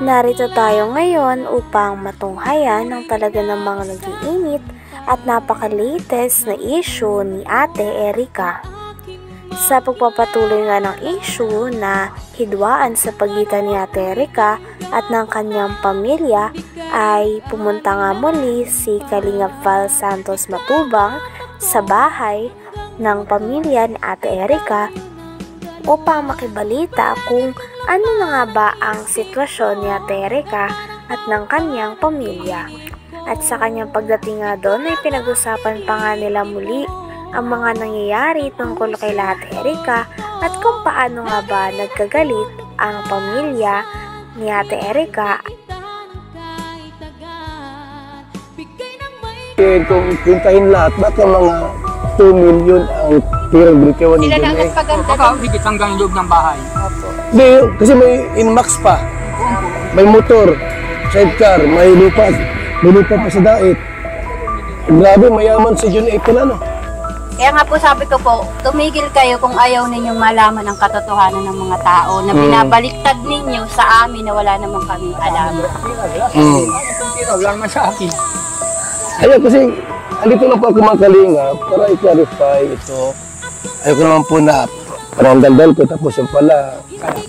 Narito tayo ngayon upang matunghayan ang talaga ng mga nag-iinit at napaka-latest na issue ni Ate Erica. Sa pagpapatuloy nga ng issue na hidwaan sa pagitan ni Ate Erica at ng kanyang pamilya ay pumunta nga muli si Kalingap Val Santos Matubang sa bahay ng pamilya ni Ate Erica upang makibalita kung ano na nga ba ang sitwasyon ni Ate Erica at ng kanyang pamilya. At sa kanyang pagdating nga doon ay pinag-usapan pa nga nila muli ang mga nangyayari tungkol kay Ate Erica at kung paano nga ba nagkagalit ang pamilya ni Ate Erica. Kung kintahin lahat, baka mga 2 million ang tirang brikewan ni Sila na Jene. Baka higit hanggang loob ng bahay. Hindi, kasi may Inmax pa. May motor, sidecar, may lupa pa sa dait. Grabe, mayaman si June pala, no? Kaya nga po sabi ko po, tumigil kayo kung ayaw ninyong malaman ang katotohanan ng mga tao na binabaliktad ninyo sa amin na wala naman kami alam. Wala naman sa akin. Ayun, kasi andito lang po ako mga kalinga para i-clarify ito. Ayoko naman po na parang dandal ko tapos yung pala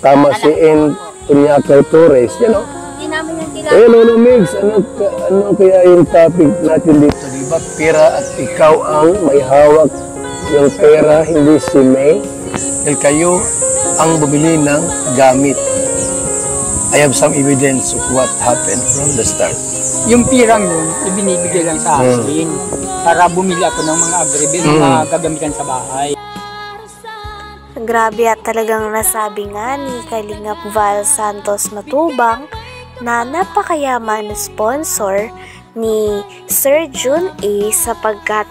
tama si N. Tunyacao Torres, yan o. Hindi namin yung tila. Eh, Lolo Migs, ano kaya yung topic natin dito? Diba, pera at ikaw ang may hawak yung pera, hindi si May. Dahil kayo ang bumili ng gamit. I have some evidence of what happened from the start. Yung pirang yun, ibinibigay lang sa akin para bumili ako ng mga agribil na gagamitan sa bahay. Grabe at talagang nasabi nga ni Kalingap Val Santos Matubang na napakayaman na sponsor ni Sir June A sapagkat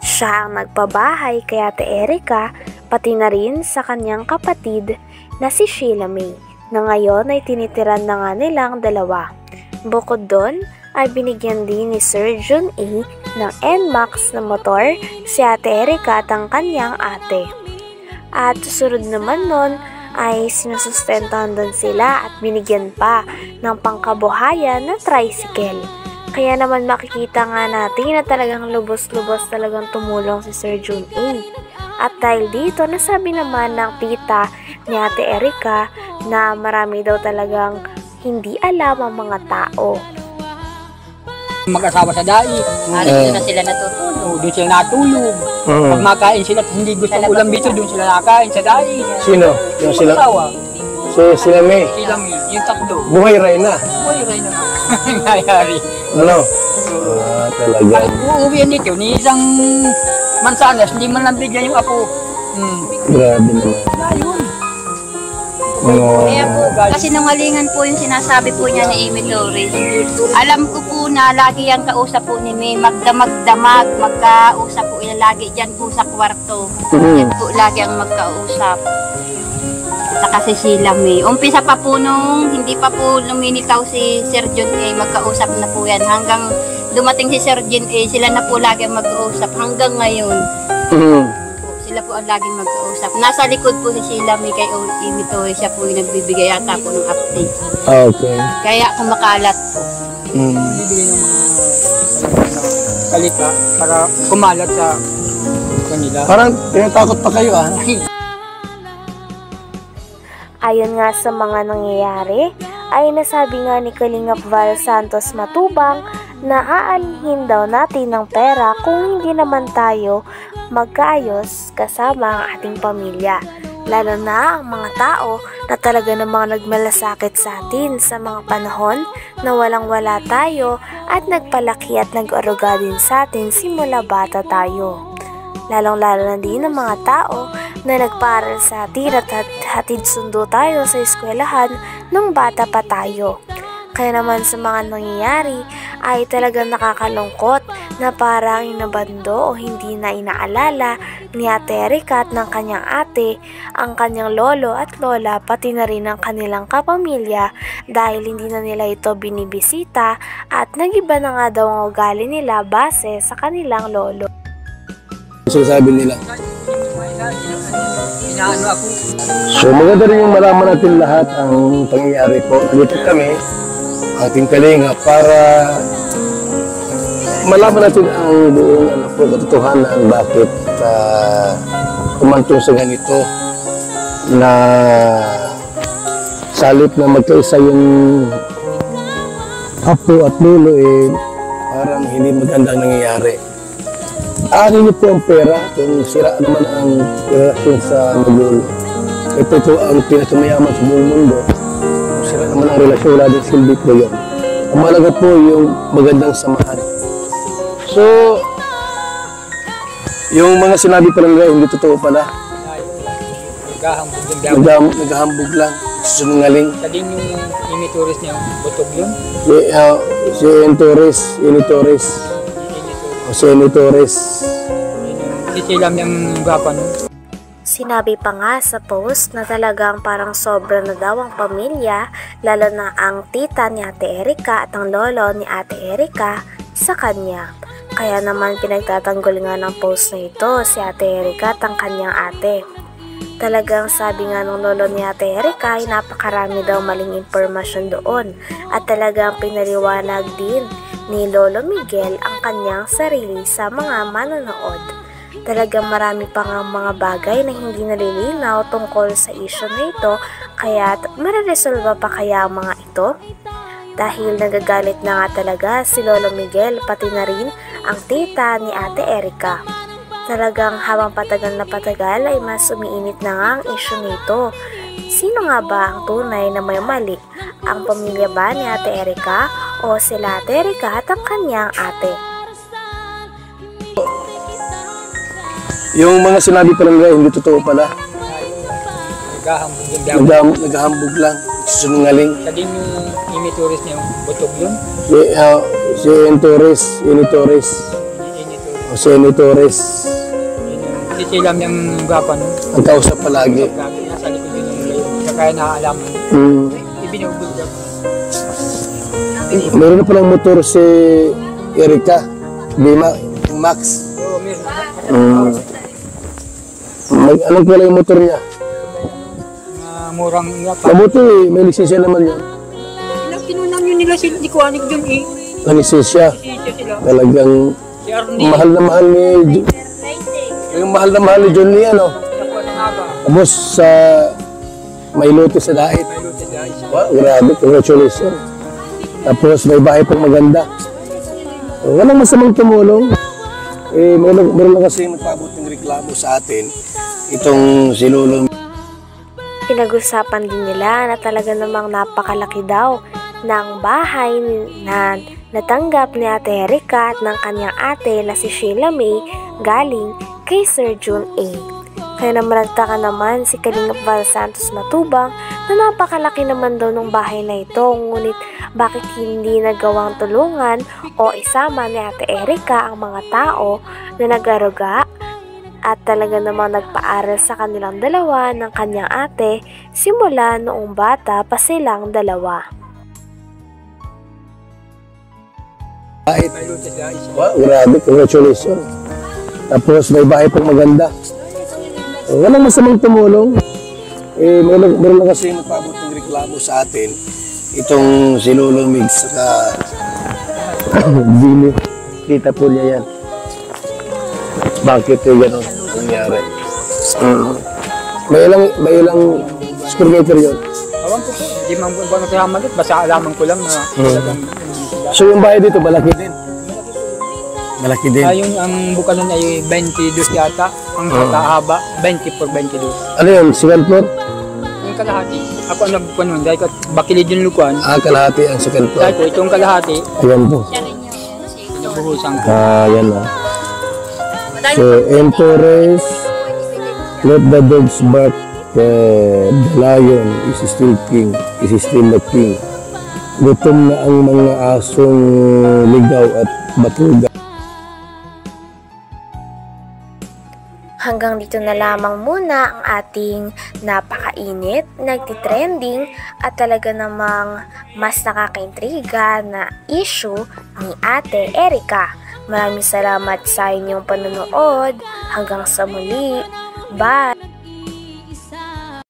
siya ang nagpabahay kay Ate Erica pati na rin sa kanyang kapatid na si Sheila May na ngayon ay tinitiran na nga nilang dalawa. Bukod doon ay binigyan din ni Sir June A ng NMAX na motor si Ate Erica at ang kanyang ate. At susunod naman nun ay sinusustentahan doon sila at binigyan pa ng pangkabuhayan na tricycle. Kaya naman makikita nga natin na talagang lubos-lubos talagang tumulong si Sir June A. At dahil dito, nasabi naman ng tita ni Ate Erica na marami daw talagang hindi alam ang mga tao. Mag-asawa sa dai. Doon na sila natutulog. Doon sila natulog. Pag makain sila at hindi gusto ng ulam dito, doon sila nakain sa dai. Sino? Yung sila? Mag-asawa. Sila May? Sila yung takdo. Buhay rin na. Uy, rin na. Nangyayari. Ano? Talaga. Uuwihan dito ni isang mansanas, hindi man lang bigyan yung apo. Grabe naman. Ayun. Kaya po, kasi nungalingan po yung sinasabi po niya ni Amy Torres. Alam ko po na lagi yung kausap po ni May, magdamag-damag, magkausap po yan lagi dyan po sa kwarto. Yan po lagi ang magkausap. Saka si Sheila May. Umpisa pa po nung hindi pa po luminitaw si Sir John A, magkausap na po yan. Hanggang dumating si Sir John A, sila na po lagi ang magkausap hanggang ngayon. Sila po ang laging magkausap. Nasa likod po si Sheila May kay Amy Torres, siya po yung nagbibigay yata po ng update. Okay. Kaya kumakalat po. Bibigyan ng mga kalita para kumalat sa kanila. Parang tinatakot pa kayo, ah. Ayon nga sa mga nangyayari, ay nasabi nga ni Kalingap Val Santos Matubang na aanhin daw natin ng pera kung hindi naman tayo magkaayos kasama ang ating pamilya. Lalo na ang mga tao na talaga namang nagmalasakit sa atin sa mga panahon na walang-wala tayo at nagpalaki at nag-aruga din sa atin simula bata tayo. Lalong-lalo na din ang mga tao na nagparal sa atin at hatid sundo tayo sa eskwelahan nung bata pa tayo. Kaya naman sa mga nangyayari ay talagang nakakalungkot na parang inabando o hindi na inaalala ni Ate Erica at ng kanyang ate ang kanyang lolo at lola pati na rin ang kanilang kapamilya dahil hindi na nila ito binibisita at nagiba na nga daw ang ugali nila base sa kanilang lolo. Sinasabi nila. inaano ako. So maganda rin yung malaman natin lahat ang pangyayari po. Nandito kami, ating kalinga, para malaman natin ang buong katotohanan bakit umantong sa ganito na salit na magkaisa yung apo at lolo, parang hindi magandang nangyayari. Aanin niyo po ang pera kung sira naman ang relasyon sa magulo. Ito ang pinakamayaman sa buong mundo. Kung sira naman ang relasyon, wala din silbi po yun. Ang malaga po yung magandang samahan. So, yung mga sinabi pa lang hindi totoo pala. Naghahambog lang. Sinungaling. Sabihin yung imitoris niya, butog yun. Si Torres, Ini Torres. Si Silam yung gapa nun. Sinabi pa nga sa post na talagang parang sobra na daw ang pamilya, lalo na ang tita ni Ate Erica at ang lolo ni Ate Erica sa kanya. Kaya naman pinagtatanggol nga ng post na ito si Ate Erica at ang kanyang ate. Talagang sabi nga ng lolo ni Ate Erica ay napakarami daw maling impormasyon doon at talagang pinaliwanag din ni Lolo Miguel ang kanyang sarili sa mga manonood. Talagang marami pa nga mga bagay na hindi nalilinaw tungkol sa issue na ito, kaya mareresolba pa kaya ang mga ito? Dahil nagagalit na nga talaga si Lolo Miguel pati na rin ang tita ni Ate Erica. Talagang habang patagal na patagal ay mas umiinit na nga ang issue nito. Sino nga ba ang tunay na may mali? Ang pamilya ba ni Ate Erica o sila Ate Erica at ang kanyang ate? Yung mga sinabi pa lang hindi totoo pala. Naghahambog lang. Sinungaling. Sabihin yung imitoris niya, butog yun. Si Ini Torres. Ini Torres. Si Silam yung gapa nun. Ang kausap palagi. Nasa likod yun yung layo. Kaya naaalam mo. Ibinubog lang. Meron na palang motor si Erica. Max. Oo, meron. Anong pala yung motor niya? Murang Mabuti, may lisensya naman yan. Kinunan yun nila si Dikuanik dun eh. Ang lisensya. Sila. Talagang Si Arnie. mahal na mahal ni John Lee, ano? Tapos sa may lote sa Dait. Wow, grabe, congratulations. Tapos may bahay pang maganda. Walang masamang tumulong. Meron lang kasi nagpaabot ng reklamo sa atin. Itong si Lolo. Pinag-usapan din nila na talaga namang napakalaki daw ng bahay na natanggap ni Ate Erica at ng kanyang ate na si Sheila May galing kay Sir June A. Kaya naman nagtaka naman si Kalingap Val Santos Matubang na napakalaki naman daw ng bahay na ito, ngunit bakit hindi nagawang tulungan o isama ni Ate Erica ang mga tao na nag-aruga at talaga namang nagpaaral sa kanilang dalawa ng kanyang ate simula noong bata pa silang dalawa. Wow, grabe, congratulations. Tapos may bahay pang maganda. Walang masamang tumulong. Meron lang kasi nagpaabot ng reklamo sa atin. Itong si Lolo Mig saka Dini. Kita po niya yan. Bakit yung gano'n nangyari? May ilang square meter yun. Awan ko po. Hindi man ba nagkakamalit. Basta alaman ko lang na talagang So yung bahay dito, malaki din. Malaki din. yung ang bukanan ay 22 yata. Ang katahaba, 20 por 22. Ano yun? Second floor? Yung kalahati. Ako ang nagbukan nun. Dahil bakilid yung lukuan. Kalahati ang second floor. Dahil po, itong kalahati, Ayan po. pinabuhusan ko. Yan na. So, Torres, let the dogs bark. The lion is still king. Is still the king. Gutom na ang mga asong ligaw at batuga. Hanggang dito na lamang muna ang ating napakainit, nagtitrending at talaga namang mas nakakaintriga na issue ni Ate Erica. Maraming salamat sa inyong panonood. Hanggang sa muli. Bye!